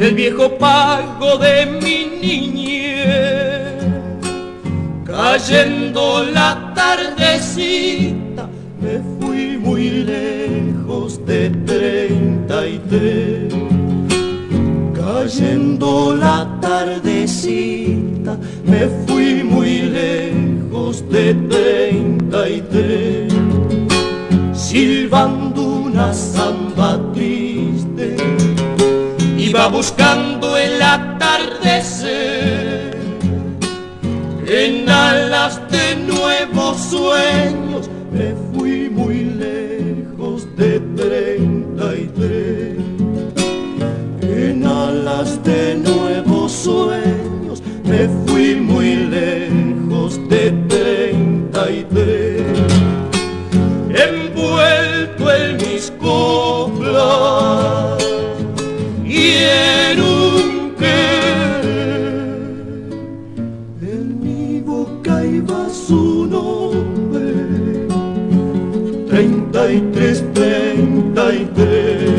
del viejo pago de mi niñez. Cayendo la tardecita me fui muy lejos de 33. Cayendo la tardecita me fui muy lejos de 33. Silbando una samba triste iba buscando el atardecer. En alas de nuevos sueños me fui muy lejos de 33. En alas de nuevos sueños me fui muy lejos de 33. Envuelto en mis coplas y en un querer, en mi boca iba su nombre, 33, 33.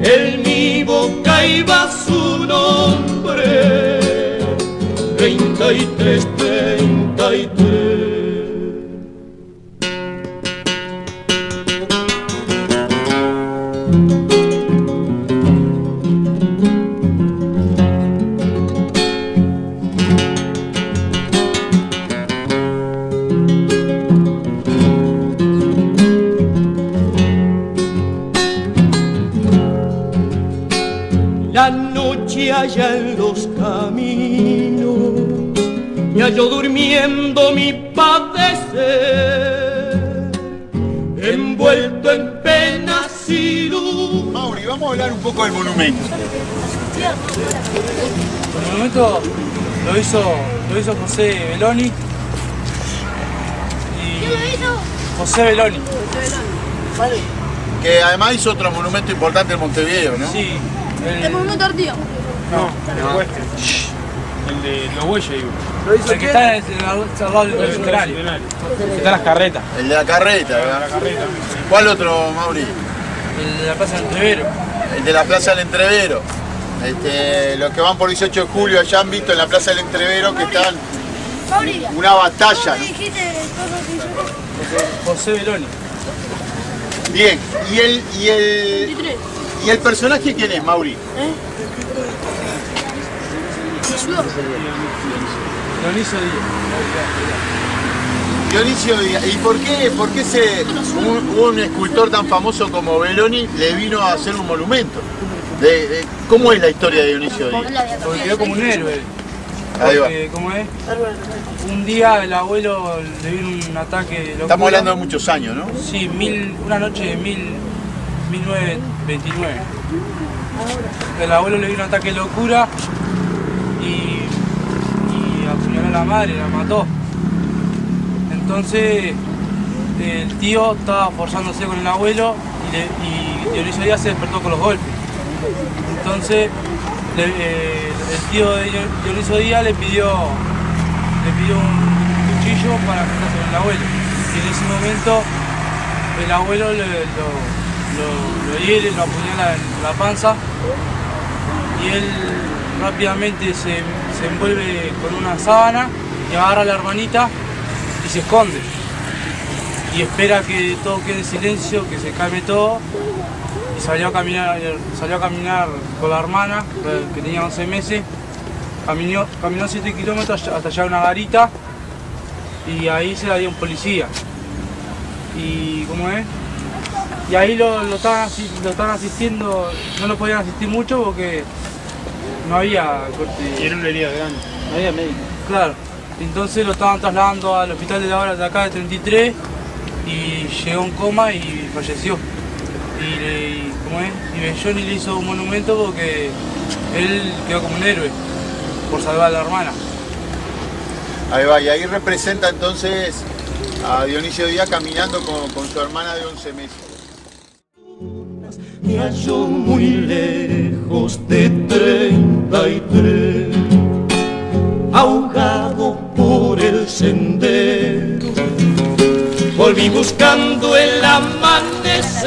En mi boca iba su nombre, 33, 33. La noche allá en los caminos me halló durmiendo mi padecer, envuelto en penas y luz. Mauri, vamos a hablar un poco del monumento. El monumento lo hizo José Belloni. ¿Quién lo hizo? José Belloni. Que además hizo otro monumento importante en Montevideo, ¿no? Sí. El monumento Artigas. No, el de los bueyes, digo. El que está al lado del centenario. Que está en las carretas. El de la carreta, ¿verdad? La carreta. ¿Cuál otro, Mauri? El de la Plaza del Entrevero. El de la Plaza del Entrevero. Los que van por 18 de julio allá han visto en la Plaza del Entrevero que están Mauri, una batalla. ¿cómo dijiste todo José Belloni. Bien, ¿y el 23? personaje quién es, Mauri? Dionisio Díaz. Dionisio Díaz. ¿Y por qué un escultor tan famoso como Belloni le vino a hacer un monumento? ¿Cómo es la historia de Dionisio Díaz? Porque quedó como un héroe. Ahí va. Porque, ¿cómo es? Un día el abuelo le vino un ataque de locura. Estamos hablando de muchos años, ¿no? Sí, una noche de 1929. El abuelo le vino un ataque de locura y apuñaló a la madre, la mató. Entonces el tío estaba forzándose con el abuelo y Dionisio Díaz se despertó con los golpes. Entonces el tío de Dionisio Díaz le pidió un cuchillo para cortarse con el abuelo. Y en ese momento el abuelo lo hiere, lo apuñala en la panza y él rápidamente se envuelve con una sábana y agarra a la hermanita y se esconde. Y espera que todo quede en silencio, que se calme todo. Y salió a caminar con la hermana, que tenía 11 meses. Caminó 7 kilómetros hasta llegar a una garita y ahí se la dio un policía. Y ¿cómo es? Y ahí lo estaban asistiendo, no lo podían asistir mucho porque no había corte. Y era una herida grande. No había médico. Claro. Entonces lo estaban trasladando al hospital de la hora de acá de 33 y llegó en coma y falleció. Y Belloni le hizo un monumento porque él quedó como un héroe por salvar a la hermana. Ahí va, y ahí representa entonces a Dionisio Díaz caminando con su hermana de 11 meses. Me halló muy lejos de 33, ahogado por el sendero, volví buscando el amanecer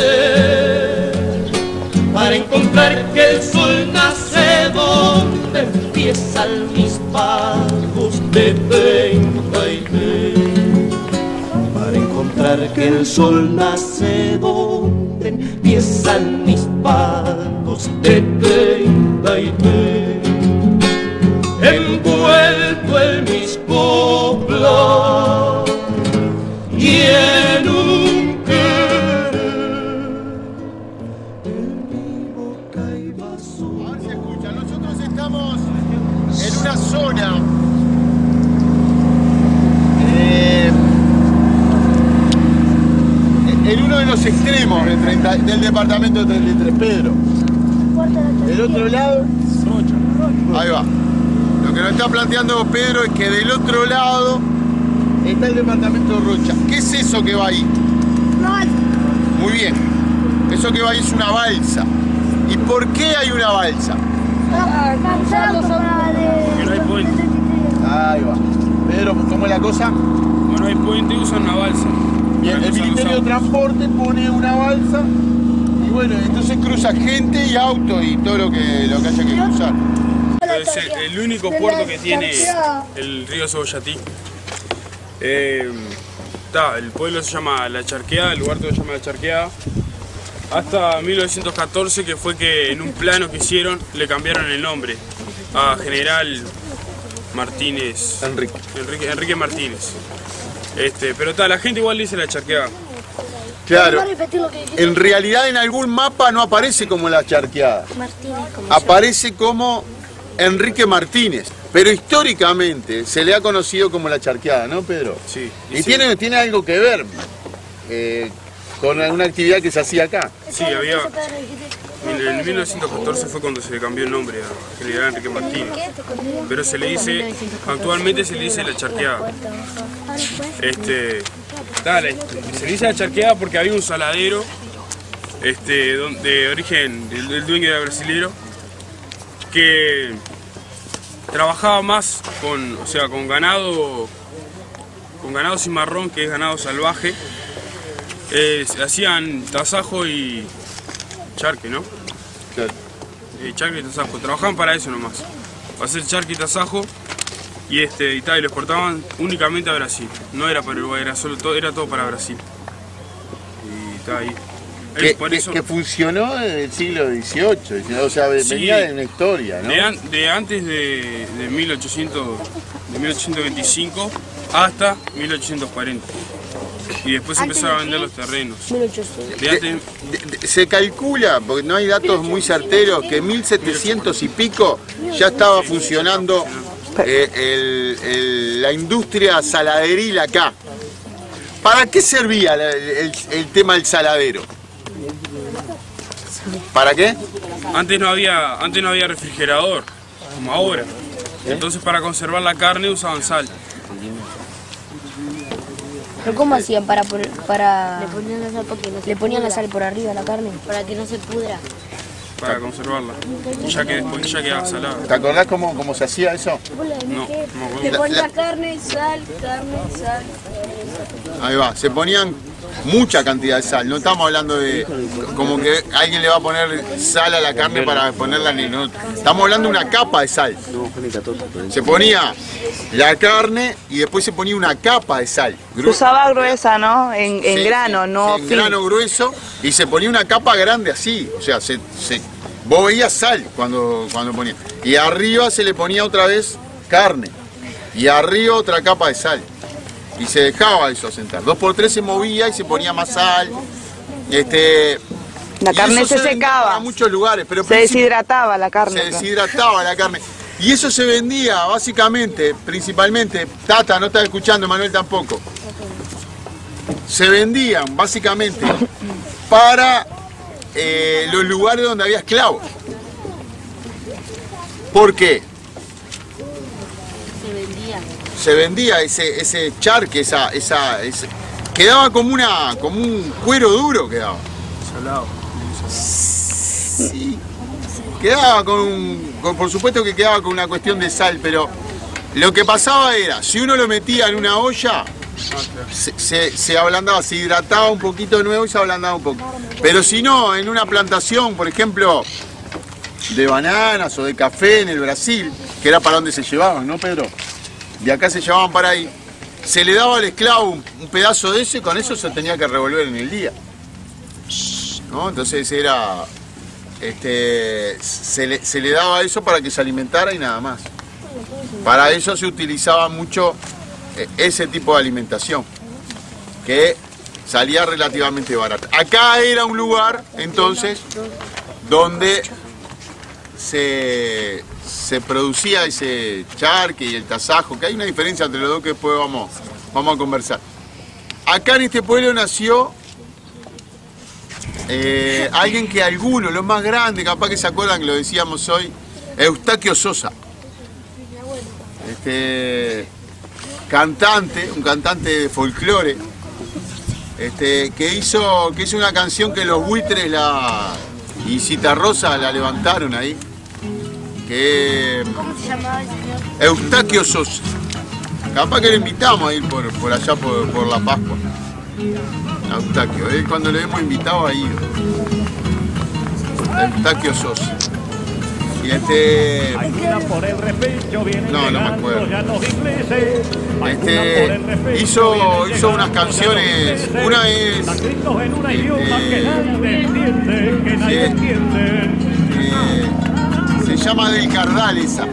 para encontrar que el sol nace empiezan mis pagos de 33. Para encontrar que el sol nace donde empiezan mis pagos de 33. Envuelto en mis coplas y en un querer, en mi boca hay vaso. A ver si escuchan, nosotros estamos en una zona en uno de los extremos del departamento de 33, Pedro. Del otro lado, ahí va. Lo que nos está planteando Pedro es que del otro lado está el departamento de Rocha. ¿Qué es eso que va ahí? Muy bien. Eso que va ahí es una balsa. ¿Y por qué hay una balsa? Que no hay puente. Ahí va. Pedro, ¿cómo es la cosa? No hay puente y usan una balsa. Bien, el Ministerio de Transporte pone una balsa y bueno, entonces cruza gente y auto y todo lo que haya que cruzar. Es el único puerto que tiene el río Cebollatí. El pueblo se llama La Charqueada, el lugar todo se llama La Charqueada. Hasta 1914, que fue que en un plano que hicieron le cambiaron el nombre a General Martínez. Enrique Martínez. Pero la gente igual dice La Charqueada. Claro, en realidad en algún mapa no aparece como La Charqueada, aparece como Enrique Martínez, pero históricamente se le ha conocido como La Charqueada, ¿no, Pedro? Sí. Y sí. Tiene algo que ver con una actividad que se hacía acá. Sí, había. En 1914 fue cuando se le cambió el nombre a General Enrique Martínez, pero actualmente se le dice La Charqueada. Se le dice La Charqueada porque había un saladero de origen, el dueño era brasilero, que trabajaba más con ganado cimarrón, que es ganado salvaje. Hacían tasajo y charque, ¿no? Claro. Charque y tasajo, trabajaban para eso nomás, para hacer charque y tasajo, y lo exportaban únicamente a Brasil, no era para Uruguay, era todo para Brasil. Y está ahí. Que funcionó en el siglo XVIII, o sea, venía de una historia, ¿no? De antes de 1825 hasta 1840. Y después empezaron a vender los terrenos. Se calcula, porque no hay datos muy certeros, que en 1700 y pico ya estaba funcionando la industria saladeril acá. ¿Para qué servía el tema del saladero? ¿Para qué? Antes no había refrigerador, como ahora. Entonces para conservar la carne usaban sal. ¿Pero cómo hacían para le ponían la sal le ponían la sal por arriba a la carne? Para que no se pudra. Para conservarla, ya que después ya quedaba salada. ¿Te acordás cómo se hacía eso? No me acuerdo. Le ponía carne, sal. Ahí va, se ponían mucha cantidad de sal, no estamos hablando de como que alguien le va a poner sal a la carne para ponerla en el... Estamos hablando de una capa de sal. Se ponía la carne y después se ponía una capa de sal. Se usaba gruesa, ¿no? En grano, no en grano grueso, y se ponía una capa grande así, o sea, vos veías sal cuando ponía. Y arriba se le ponía otra vez carne, y arriba otra capa de sal. Y se dejaba eso asentar. 2x3 se movía y se ponía más sal. La carne se secaba. A muchos lugares, pero se deshidrataba la carne. Se deshidrataba la carne. Y eso se vendía básicamente, principalmente, Tata no está escuchando, Manuel tampoco. Se vendían básicamente para los lugares donde había esclavos. ¿Por qué? Se vendía ese charque, quedaba como un cuero duro, quedaba. Salado. Sí. Quedaba por supuesto que quedaba con una cuestión de sal, pero lo que pasaba era, si uno lo metía en una olla, se ablandaba, se hidrataba un poquito de nuevo y se ablandaba un poco. Pero si no, en una plantación, por ejemplo, de bananas o de café en el Brasil, que era para donde se llevaban, ¿no, Pedro? De acá se llevaban para ahí. Se le daba al esclavo un pedazo de eso y con eso se tenía que revolver en el día, ¿no? Entonces era, se le daba eso para que se alimentara y nada más. Para eso se utilizaba mucho ese tipo de alimentación, que salía relativamente barata. Acá era un lugar, entonces, donde se producía ese charque y el tasajo, que hay una diferencia entre los dos que después vamos a conversar. Acá en este pueblo nació alguien que algunos, los más grandes, capaz que se acuerdan que lo decíamos hoy, Eustaquio Sosa. Cantante, un cantante de folclore, que hizo una canción que los Buitres y Citarrosa la levantaron ahí. ¿Cómo se llamaba el señor? Eustaquio Sosa. Capaz que le invitamos a ir por allá por la Pascua. Eustaquio, cuando le hemos invitado a ir. Eustaquio Sosa. Y no me acuerdo. Hizo unas canciones, una es se llama Del Cardal esa,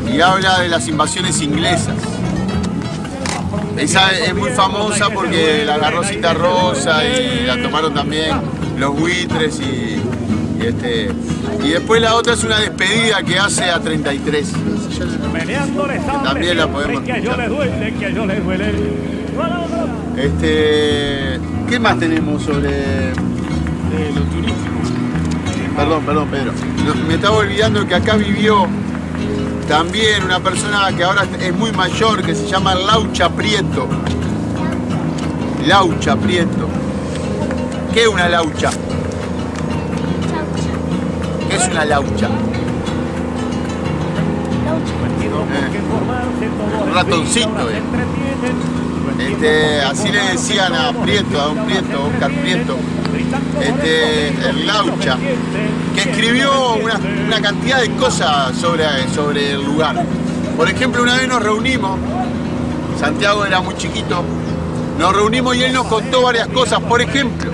y habla de las invasiones inglesas. Esa es muy famosa porque la agarró Citarrosa y la tomaron también los Buitres y después la otra es una despedida que hace a 33. También la podemos escuchar. ¿Qué más tenemos sobre lo turístico? Perdón, Pedro. Me estaba olvidando que acá vivió también una persona que ahora es muy mayor, que se llama Laucha Prieto. Laucha Prieto. ¿Qué es una laucha? ¿Qué es una laucha? Un ratoncito. Así le decían a Prieto, a don Prieto, Oscar Prieto, el laucha, que escribió una cantidad de cosas sobre el lugar. Por ejemplo, una vez nos reunimos, Santiago era muy chiquito, nos reunimos y él nos contó varias cosas. Por ejemplo,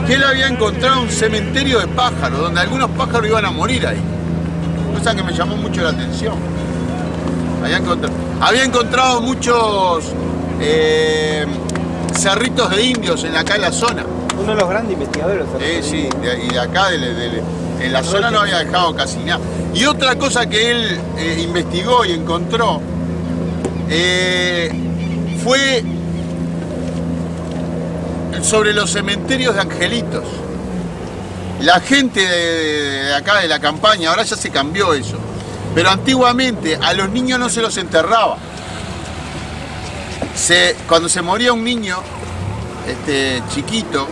que él había encontrado un cementerio de pájaros, donde algunos pájaros iban a morir ahí. Cosa que me llamó mucho la atención. Había encontrado muchos cerritos de indios acá en la zona. Uno de los grandes investigadores. Sí, y de acá, en la zona no había dejado casi nada. Y otra cosa que él investigó y encontró fue sobre los cementerios de angelitos. La gente de acá, de la campaña, ahora ya se cambió eso, pero antiguamente a los niños no se los enterraba. Cuando se moría un niño chiquito,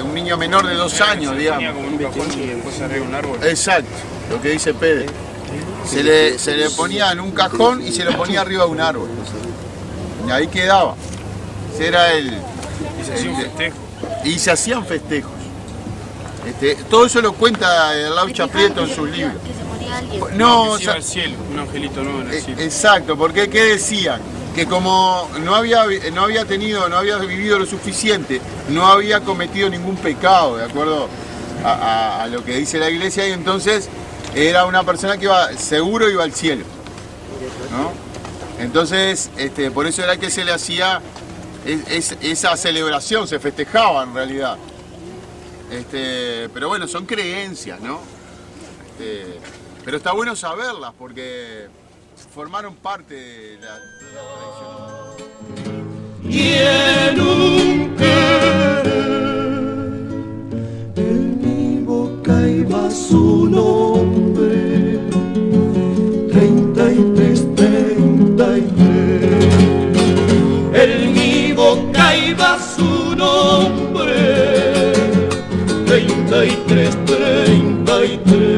un niño menor de 2 años, digamos. Como un cajón y después se arriba un árbol. Exacto, lo que dice Pedro. Se le ponía en un cajón y se lo ponía arriba de un árbol. Y ahí quedaba. Ese era Y se hacía un festejo. Y se hacían festejos. Todo eso lo cuenta Laucha Prieto en sus libros. Que se moría alguien. No, Que se iba al cielo, un angelito nuevo en el cielo. exacto, porque ¿qué decían? Que como no había vivido lo suficiente, no había cometido ningún pecado, de acuerdo a lo que dice la iglesia, y entonces era una persona que seguro iba al cielo, ¿no? Entonces, por eso era que se le hacía esa celebración, se festejaba en realidad. Pero bueno, son creencias, ¿no? Pero está bueno saberlas porque formaron parte de la tradición. Y en un en mi boca iba su nombre, 33, 33. en mi boca iba su nombre, 33, 33.